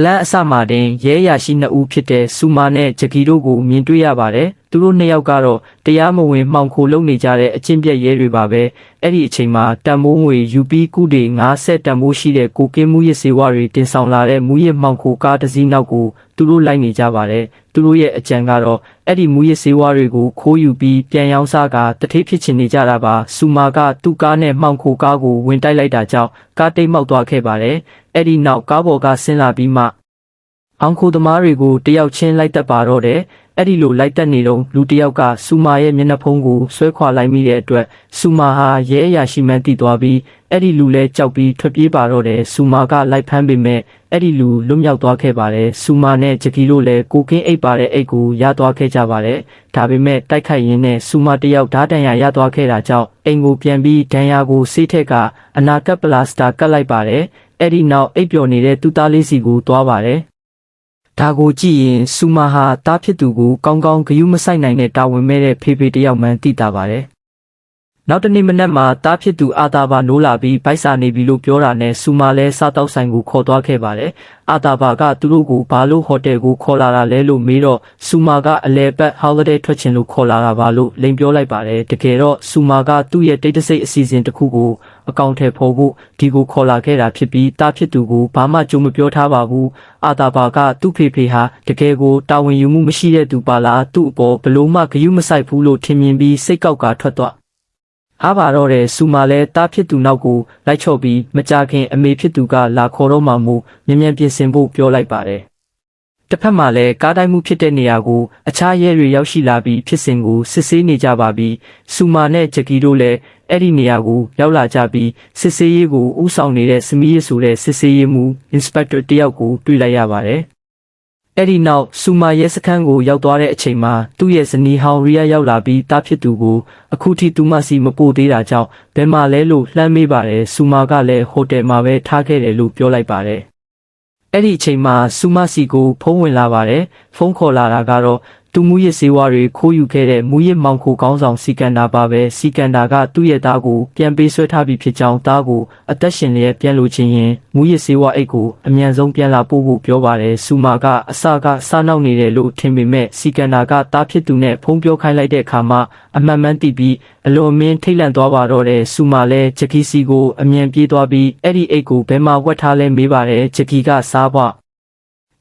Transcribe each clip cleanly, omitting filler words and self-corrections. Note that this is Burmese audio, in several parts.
လန်းအစမှတင်ရဲရရှိနှစ်ဦးဖြစ်တဲ့ဆူမာနဲ့ဂျကီတို့ကိုမြင်တွေ့ရပါတယ်။သူတို့နှစ်ယောက်ကတော့တရားမဝင်မှောင်ခိုလုပ်နေကြတဲ့အကျင့်ပြတ်ရဲတွေပါပဲ။အဲ့ဒီအချိန်မှာတန်မိုးငွေယူပြီးကုတွေ50တန်မိုးရှိတဲ့ကိုကင်းမှုရစ်စေဝါတွေတင်ဆောင်လာတဲ့မူရစ်မှောင်ခိုကားတစ်စီးနောက်ကိုသူတို့လိုက်နေကြပါတယ်။သူတို့ရဲ့အကြံကတော့အဲ့ဒီမူရစ်စေဝါတွေကိုခိုးယူပြီးပြန်ရောင်းစားကတထေးဖြစ်ချင်နေကြတာပါ။ဆူမာကသူ့ကားနဲ့မှောင်ခိုကားကိုဝင်တိုက်လိုက်တာကြောင့်ကားတိတ်မောက်သွားခဲ့ပါတယ်။အဲ့ဒီနောက်ကားပေါ်ကဆင်းလာပြီးမှအောင်ခိုသမားတွေကိုတယောက်ချင်းလိုက်တက်ပါတော့တယ်။အဲ့ဒီလိုလိုက်တက်နေတော့လူတယောက်ကဆူမာရဲ့မျက်နှာဖုံးကိုဆွဲခွာလိုက်မိတဲ့အတွက်ဆူမာဟာရဲအရာရှိမှန်းသိသွားပြီးအဲ့ဒီလူလဲကြောက်ပြီးထွက်ပြေးပါတော့တယ်။ဆူမာကလိုက်ဖမ်းပေမဲ့အဲ့ဒီလူလွတ်မြောက်သွားခဲ့ပါတယ်။ဆူမာနဲ့ဂျကီတို့လည်းကိုကင်းအိတ်ပါတဲ့အိတ်ကိုရသွားခဲ့ကြပါတယ်။ဒါပေမဲ့တိုက်ခိုက်ရင်းနဲ့ဆူမာတယောက်ဓာတ်တန်ရာရသွားခဲ့တာကြောင့်အိမ်ကိုပြန်ပြီးဒဏ်ရာကိုဆေးထက်ကအနာကပ်ပလာစတာကတ်လိုက်ပါတယ်။အဲ့ဒီနောက်အိပ်ပျော်နေတဲ့သူ့သားလေးစီကိုသွားပါတယ်။ဒါကိုကြည့်ရင်ဆူမာဟာတားဖြစ်သူကိုကောင်းကောင်းဂရုမစိုက်နိုင်တဲ့တာဝန်မဲ့တဲ့ဖေဖေတယောက်မှန်းသိတာပါတယ်။နောက်တနေ့မနက်မှာတားဖြစ်သူအာတာဘာနိုးလာပြီးဗိုက်စာနေပြီလို့ပြောတာနဲ့ဆူမာလည်းစားတောက်ဆိုင်ကိုခေါ်သွားခဲ့ပါတယ်။အာတာဘာကသူတို့ကိုဘာလို့ဟိုတယ်ကိုခေါ်လာတာလဲလို့မေးတော့ဆူမာကအလဲပတ် holiday ထွက်ချင်လို့ခေါ်လာတာပါလို့လိန်ပြောလိုက်ပါတယ်။တကယ်တော့ဆူမာကသူ့ရဲ့တိတ်တဆိတ်အစီအစဉ်တစ်ခုကိုအကောင့်ထဲဖော်ဖို့ဒီကိုခေါ်လာခဲ့တာဖြစ်ပြီးတားဖြစ်သူကိုဘာမှကြိုးမပြောထားပါဘူး။အာတာဘာကသူ့ဖေဖေဟာတကယ်ကိုတာဝန်ယူမှုမရှိတဲ့သူပါလားသူ့အပေါ်ဘလို့မှဂရုမစိုက်ဘူးလို့ထင်မြင်ပြီးစိတ်ကောက်ကထွက်သွားအားပါတော့တဲ့ဆူမာလည်းတားဖြစ်သူနောက်ကိုလိုက်ချော့ပြီးမကြခင်အမေဖြစ်သူကလာခေါ်တော့မှမို့မြန်မြန်ပြင်ဆင်ဖို့ပြောလိုက်ပါတယ်။တစ်ဖက်မှာလည်းကားတိုင်းမှုဖြစ်တဲ့နေရာကိုအခြားရဲတွေရောက်ရှိလာပြီးဖြစ်စဉ်ကိုစစ်ဆေးနေကြပါပြီ။ဆူမာနဲ့ဂျကီတို့လည်းအဲ့ဒီနေရာကိုရောက်လာကြပြီးစစ်ဆေးရေးကိုဥဆောင်နေတဲ့စမီးရဆိုတဲ့စစ်ဆေးရေးမှူး inspector တယောက်ကိုတွေ့လိုက်ရပါတယ်။အဲ့ဒီနောက်ဆူမာရဲစခန်းကိုရောက်သွားတဲ့အချိန်မှာသူ့ရဲ့ဇနီးဟောင်းရီယာရောက်လာပြီးတားဖြစ်သူကိုအခုထိသူမစီမပို့သေးတာကြောင့်ဘယ်မှာလဲလို့လှမ်းမေးပါတယ်ဆူမာကလည်းဟိုတယ်မှာပဲထားခဲ့တယ်လို့ပြောလိုက်ပါတယ်အဲ့ဒီအချိန်မှာဆူမာစီကိုဖုန်းဝင်လာပါတယ်ဖုန်းခေါ်လာတာကတော့သူမူရစ်စေဝါတွေခိုးယူခဲ့တဲ့မူရစ်မောင်ခိုကောင်းဆောင်စီကန်တာပါပဲစီကန်တာကသူ့ရဲ့သားကိုပြန်ပေးဆွဲထားပြီးဖြစ်ကြောင်းသားကိုအသက်ရှင်လျက်ပြန်လို့ချင်းရင်မူရစ်စေဝါအိတ်ကိုအမြန်ဆုံးပြန်လာပို့ဖို့ပြောပါတယ်ဆူမာကအစကစားနောက်နေတယ်လို့ထင်ပေမဲ့စီကန်တာကသားဖြစ်သူနဲ့ဖုန်းပြောခိုင်းလိုက်တဲ့အခါမှာအမှန်မှန်သိပြီးအလွန်အမင်းထိတ်လန့်သွားပါတော့တယ်ဆူမာလည်းဂျကီစီကိုအမြန်ပြေးသွားပြီးအဲ့ဒီအိတ်ကိုဘယ်မှာဝတ်ထားလဲမေးပါတယ်ဂျကီကစားပွား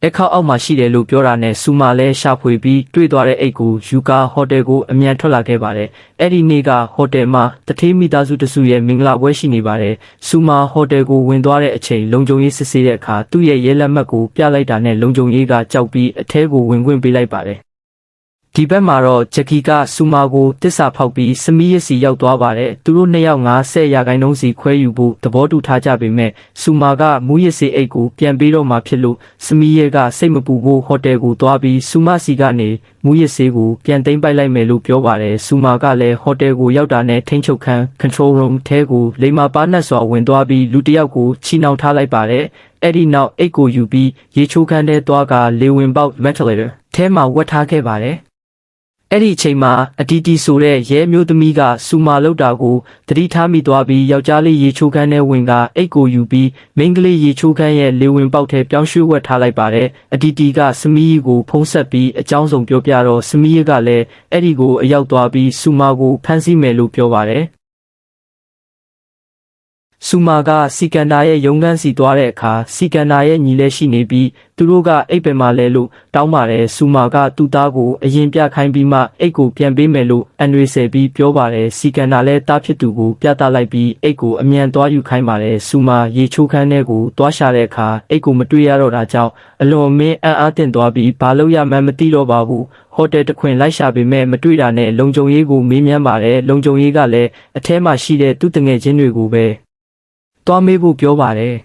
လက်ခေါက်အောက်မှာရှိတယ်လို့ပြောတာနဲ့ဆူမာလည်းရှာဖွေပြီးတွေ့သွားတဲ့အိတ်ကိုယူကာဟိုတယ်ကိုအမြန်ထွက်လာခဲ့ပါတယ်။အဲ့ဒီနေ့ကဟိုတယ်မှာတထေးမိသားစုတစုရဲ့မင်္ဂလာပွဲရှိနေပါတယ်။ဆူမာဟိုတယ်ကိုဝင်သွားတဲ့အချိန်လုံခြုံရေးစစ်ဆေးတဲ့အခါသူ့ရဲ့ရဲလက်မှတ်ကိုပြလိုက်တာနဲ့လုံခြုံရေးကကြောက်ပြီးအထဲကိုဝင်ခွင့်ပေးလိုက်ပါတယ်။ဒီဘက်မှာတော့ဂျကီကဆူမာကိုတစ္ဆာဖောက်ပြီးစမီးရစီရောက်သွားပါတယ်သူတို့နှစ်ယောက်50%စီခွဲယူဖို့သဘောတူထားကြပေမဲ့ဆူမာကမူရစ်စေအိတ်ကိုပြန်ပေးတော့မှဖြစ်လို့စမီးရကစိတ်မပူဖို့ဟိုတယ်ကိုသွားပြီးဆူမာစီကနေမူရစ်စေကိုပြန်သိမ်းပိုက်လိုက်မယ်လို့ပြောပါတယ်ဆူမာကလည်းဟိုတယ်ကိုရောက်တာနဲ့ထိန်းချုပ်ခန်း control room ထဲကိုလိမ္မာပါနတ်စွာဝင်သွားပြီးလူတစ်ယောက်ကိုချီနှောင်ထားလိုက်ပါတယ်အဲ့ဒီနောက်အိတ်ကိုယူပြီးရေချိုးခန်းထဲသွားကလေဝင်ပေါက် ventilator ထဲမှာဝတ်ထားခဲ့ပါတယ်အဲ့ဒီအချိန်မှာအတီတီဆိုတဲ့ရဲမျိုးသမီးကဆူမာလောက်တာကိုတတိထားမိသွားပြီးယောက်ျားလေးရေချိုးခန်းထဲဝင်ကအိတ်ကိုယူပြီးမိန်းကလေးရေချိုးခန်းရဲ့လေဝင်ပေါက်ထဲပြောင်းရွှေ့ဝတ်ထားလိုက်ပါတယ်အတီတီကစမီးကိုဖုံးဆက်ပြီးအကြောင်းစုံပြောပြတော့စမီးကလည်းအဲ့ဒီကိုအရောက်သွားပြီးဆူမာကိုဖမ်းဆီးမယ်လို့ပြောပါတယ်ဆူမာကစီကန်တာရဲ့ရုံးခန်းစီသွားတဲ့အခါစီကန်တာရဲ့ညီလည်းရှိနေပြီးသူတို့ကအိပ်ပင်မှာလဲလို့တောင်းပါတယ်ဆူမာကသူ့သားကိုအရင်ပြခိုင်းပြီးမှအိတ်ကိုပြန်ပေးမယ်လို့အန်ရီဆယ်ပြီးပြောပါတယ်စီကန်တာလည်းတားဖြစ်သူကိုပြသလိုက်ပြီးအိတ်ကိုအမြန်သွားယူခိုင်းပါတယ်ဆူမာရေချိုးခန်းထဲကိုသွားရှာတဲ့အခါအိတ်ကိုမတွေ့ရတော့တာကြောင့်အလွန်မင်းအံ့အားသင့်သွားပြီးဘာလို့ရမှန်းမသိတော့ပါဘူးဟိုတယ်တခွင်လိုက်ရှာပေမဲ့မတွေ့တာနဲ့လုံခြုံရေးကိုမေးမြန်းပါတယ်လုံခြုံရေးကလည်းအထဲမှာရှိတဲ့သူ့တငယ်ချင်းတွေကိုပဲသွားမေးဖို့ပြောပါတယ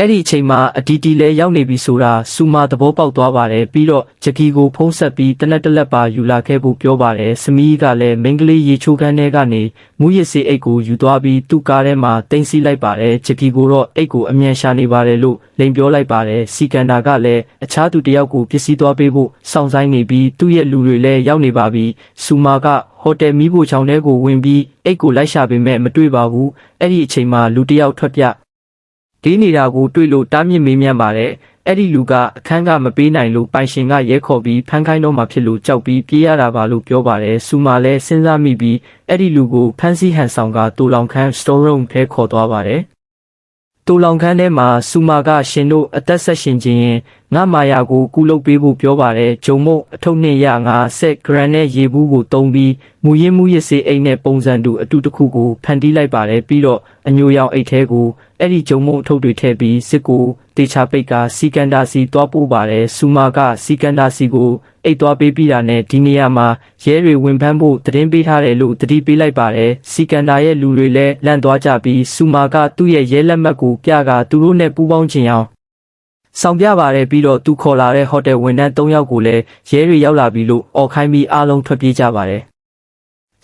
်အဲ့ဒီအချိန်မှာအတီတီလည်းရောက်နေပြီဆိုတာဆူမာသဘောပေါက်သွားပါတယ်ပြီးတော့ဂျကီကိုဖုံးဆက်ပြီးတနက်တလက်ပါယူလာခဲ့ဖို့ပြောပါတယ်စမီးကလည်းမိန်းကလေးရေချိုးခန်းထဲကနေမူရစ်စေအိတ်ကိုယူသွားပြီးသူ့ကားထဲမှာတင်စီလိုက်ပါတယ်ဂျကီကိုတော့အိတ်ကိုအမြန်ရှာနေပါတယ်လို့လိန်ပြောလိုက်ပါတယ်စီကန်တာကလည်းအခြားသူတယောက်ကိုပစ္စည်းသွားပေးဖို့စောင့်ဆိုင်းနေပြီးသူ့ရဲ့လူတွေလည်းရောက်နေပါပြီဆူမာကဟိုတယ်မီးဖိုချောင်းထဲကိုဝင်ပြီးအိတ်ကိုလိုက်ရှာပေမဲ့မတွေ့ပါဘူးအဲ့ဒီအချိန်မှာလူတယောက်ထွက်ပြဒီနေတာကိုတွေ့လို့တားမြစ်မေးမြန်းပါတယ် အဲ့ဒီလူကအခန်းကမပေးနိုင်လို့ပိုင်ရှင်ကရဲခေါ်ပြီးဖမ်းခိုင်းတော့မှဖြစ်လို့ကြောက်ပြီးပြေးရတာပါလို့ပြောပါတယ်။ဆူမာလည်းစဉ်းစားမိပြီးအဲ့ဒီလူကိုဖမ်းဆီးဟန်ဆောင်ကတူလောင်ခန်း store room ထဲခေါ်သွားပါတယ်။တူလောင်ခန်းထဲမှာဆူမာကရှင်တို့အသက်ဆက်ရှင်ခြင်းရင်ငါမာယာကိုကူလုပ်ပေးဖို့ပြောပါတယ်။ဂျုံမုတ်အထုပ်နှစ်ရ50ဂရမ်နဲ့ရေဘူးကိုတုံးပြီးမူရင်းမှုရစ်စေးအိတ်နဲ့ပုံစံတူအတူတစ်ခုကိုဖန်တီးလိုက်ပါတယ်ပြီးတော့အညိုရောင်အိတ်ထဲကိုအဲ့ဒီဂျုံမုတ်အထုပ်တွေထည့်ပြီးစစ်ကိုတေချာပိတ်ကစီကန်ဒါစီတွားပို့ပါတယ်။ဆူမာကစီကန်ဒါစီကိုအိတ်သွားပေးပြီးတာနဲ့ဒီနေရာမှာရဲတွေဝင်ဖမ်းဖို့သတင်းပေးထားတယ်လို့တတိပေးလိုက်ပါတယ်။စီကန်ဒါရဲ့လူတွေလည်းလန့်သွားကြပြီးဆူမာကသူ့ရဲ့ရဲလက်မှတ်ကိုပြကသူတို့နဲ့ပူးပေါင်းခြင်းအောင်ဆောင်ပြပါတယ်ပြီးတော့သူခေါ်လာတဲ့ဟိုတယ်ဝန်ထမ်း3ယောက်ကိုလည်းရဲတွေရောက်လာပြီလို့အော်ခိုင်းပြီးအားလုံးထွက်ပြေးကြပါတယ်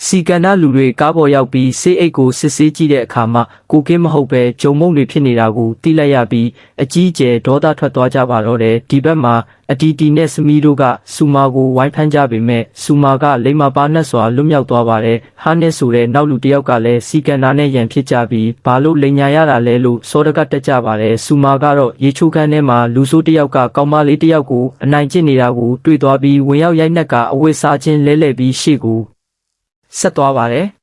စီကန်နာလူတွေကားပေါ်ရောက်ပြီးဆေးအိတ်ကိုစစ်ဆေးကြည့်တဲ့အခါမှာကိုကင်းမဟုတ်ပဲဂျုံမုံတွေဖြစ်နေတာကိုသိလိုက်ရပြီးအကြီးကျယ်ဒေါသထွက်သွားကြပါတော့တယ်ဒီဘက်မှာအတီတီနဲ့စမီတို့ကဆူမာကိုဝိုင်းဖမ်းကြပေမဲ့ဆူမာကလိမ္မာပါနဲ့စွာလွတ်မြောက်သွားပါတယ်ဟာနစ်ဆိုတဲ့နောက်လူတစ်ယောက်ကလည်းစီကန်နာနဲ့ရန်ဖြစ်ကြပြီးဘာလို့လိန်ညာရတာလဲလို့စောတကတက်ကြပါတယ်ဆူမာကတော့ရေချိုးခန်းထဲမှာလူဆိုးတစ်ယောက်ကကောင်းမလေးတစ်ယောက်ကိုအနိုင်ကျင့်နေတာကိုတွေ့သွားပြီးဝင်ရောက်ရိုက်နှက်ကအဝတ်စားခြင်းလဲလှယ်ပြီးရှေ့ကိုဆက်သွားပါတယ်။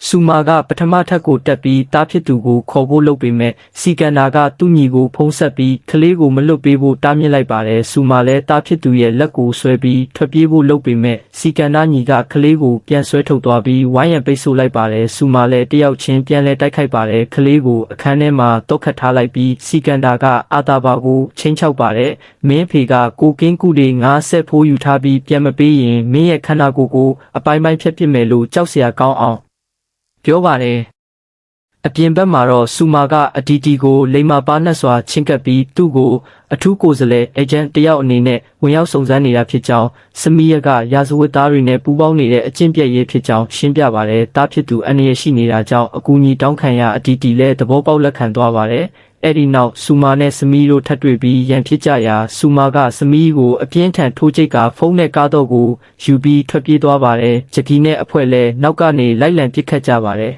ဆူမာကပထမထပ်ကိုတက်ပြီးတားဖြစ်သူကိုခေါ်ဖို့လုပ်ပေမဲ့စီကန်နာကသူ့ညီကိုဖုံးဆက်ပြီးကလေးကိုမလွတ်ပေးဖို့တားမြစ်လိုက်ပါတယ်။ဆူမာလည်းတားဖြစ်သူရဲ့လက်ကိုဆွဲပြီးထွက်ပြေးဖို့လုပ်ပေမဲ့စီကန်နာညီကကလေးကိုပြန်ဆွဲထုတ်သွားပြီးဝိုင်းရံပိတ်ဆို့လိုက်ပါတယ်။ဆူမာလည်းတယောက်ချင်းပြန်လဲတိုက်ခိုက်ပါတယ်။ကလေးကိုအခန်းထဲမှာတုတ်ခတ်ထားလိုက်ပြီးစီကန်နာကအာတာဘာကိုချင်းချောက်ပါတယ်။မင်းဖေကကိုကင်းကူတွေ50ဖိုးယူထားပြီးပြန်မပေးရင်မင်းရဲ့ခန္ဓာကိုယ်ကိုအပိုင်းပိုင်းဖြတ်ပစ်မယ်လို့ကြောက်စရာကောင်းအောင်ပြောပါတယ်အပြင်ဘက်မှာတော့ဆူမာကအတီတီကိုလိမ္မာပါနဲ့စွာချင်းကပ်ပြီးသူ့ကိုအထူးကိုယ်စားလှယ်အေဂျင့်တယောက်အနေနဲ့ဝင်ရောက်စုံစမ်းနေတာဖြစ်ကြောင်းစမီးရကရာဇဝတ်သားတွေနဲ့ပူးပေါင်းနေတဲ့အကျင့်ပြည့်ရေးဖြစ်ကြောင်းရှင်းပြပါတယ်တားဖြစ်သူအန္တရာယ်ရှိနေတာကြောင့်အကူအညီတောင်းခံရအတီတီလည်းသဘောပေါက်လက်ခံသွားပါတယ်အဲ့ဒီနောက်ဆူမာနဲ့စမီးတို့ထပ်တွေ့ပြီးရန်ဖြစ်ကြရာဆူမာကစမီးကိုအပြင်းထန်ထိုးချိတ်ကဖုန်းနဲ့ကားတော့ကိုယူပြီးထွက်ပြေးသွားပါတယ်ဂျကီနဲ့အဖွဲလည်းနောက်ကနေလိုက်လံပစ်ခတ်ကြပါတယ်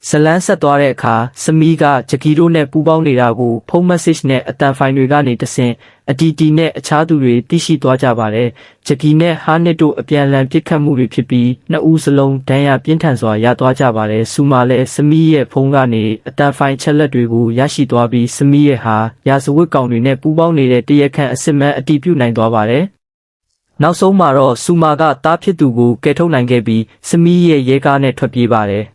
ဇလန်းဆက်သွားတဲ့အခါစမီးကဂျကီတို့နဲ့ပူးပေါင်းနေတာကိုဖုန်း message နဲ့အတန်ဖိုင်တွေကနေတဆင့်အတီတီနဲ့အခြားသူတွေသိရှိသွားကြပါတယ်ဂျကီနဲ့ဟာနစ်တို့အပြန်အလှန်ပစ်ခတ်မှုတွေဖြစ်ပြီးနှစ်ဦးစလုံးဒဏ်ရာပြင်းထန်စွာရသွားကြပါတယ်ဆူမာလည်းစမီးရဲ့ဖုန်းကနေအတန်ဖိုင်ချက်လက်တွေကိုရရှိသွားပြီးစမီးရဲ့ဟာရာဇဝတ်ကောင်တွေနဲ့ပူးပေါင်းနေတဲ့တရက်ခန့်အစစ်မှန်အတည်ပြုနိုင်သွားပါတယ်နောက်ဆုံးမှာတော့ဆူမာကတားဖြစ်သူကိုကယ်ထုတ်နိုင်ခဲ့ပြီးစမီးရဲ့ရဲကားနဲ့ထွက်ပြေးပါတယ်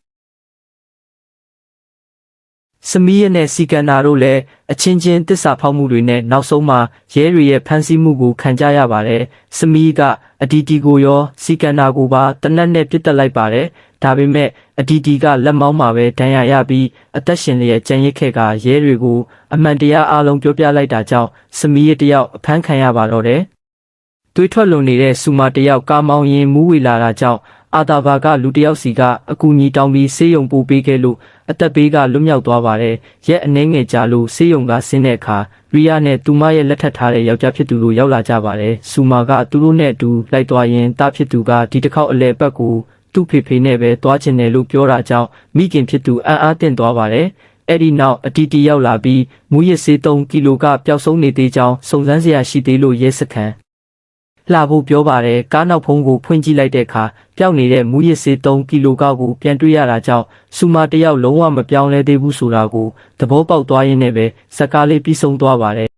စမီးရနဲ့စီကန်နာတို့လည်းအချင်းချင်းတစ္ဆာဖောက်မှုတွေနဲ့နောက်ဆုံးမှာရဲတွေရဲ့ဖမ်းဆီးမှုကိုခံကြရပါတယ်။စမီးကအတီတီကိုရောစီကန်နာကိုပါတနက်နဲ့ပြစ်တက်လိုက်ပါတယ်။ဒါပေမဲ့အတီတီကလက်မောင်းမှာပဲဒဏ်ရာရပြီးအသက်ရှင်လျက်ကြံရစ်ခဲ့ကရဲတွေကိုအမှန်တရားအလုံးပြောပြလိုက်တာကြောင့်စမီးရတယောက်အဖမ်းခံရပါတော့တယ်။သွေးထွက်လွန်နေတဲ့ဆူမာတယောက်ကားမောင်းရင်မူးဝေလာတာကြောင့်အာတာဘာကလူတယောက်စီကအကူအညီတောင်းပြီးဆေးရုံပို့ပေးခဲ့လို့အသက်ဘေးကလွတ်မြောက်သွားပါတယ်။ရက်အနှဲငယ်ကြာလို့ဆေးရုံကဆင်းတဲ့အခါရီယာနဲ့သူမရဲ့လက်ထပ်ထားတဲ့ယောက်ျားဖြစ်သူတို့ရောက်လာကြပါတယ်။ဆူမာကသူတို့နဲ့အတူလိုက်သွားရင်တားဖြစ်သူကဒီတစ်ခေါက်အလဲပတ်ကိုသူ့ဖေဖေနဲ့ပဲသွားချင်တယ်လို့ပြောတာကြောင့်မိခင်ဖြစ်သူအံ့အားသင့်သွားပါတယ်။အဲ့ဒီနောက်အတီတီရောက်လာပြီးမူရစ်ဆေး3ကီလိုကပျောက်ဆုံးနေသေးကြောင်းစုံစမ်းစရာရှိသေးလို့ရဲစခန်းလှဖို့ပြောပါတယ်ကားနောက်ဖုံးကိုဖွင့်ကြည့်လိုက်တဲ့အခါပျောက်နေတဲ့မူရစ်ဆေး3ကီလိုကောက်ကိုပြန်တွေ့ရတာကြောင့်ဆူမာတယောက်လုံးဝမပြောင်းလဲသေးဘူးဆိုတာကိုသဘောပေါက်သွားရင်းနဲ့ပဲဇက်ကားလေးပြီးဆုံးသွားပါတယ်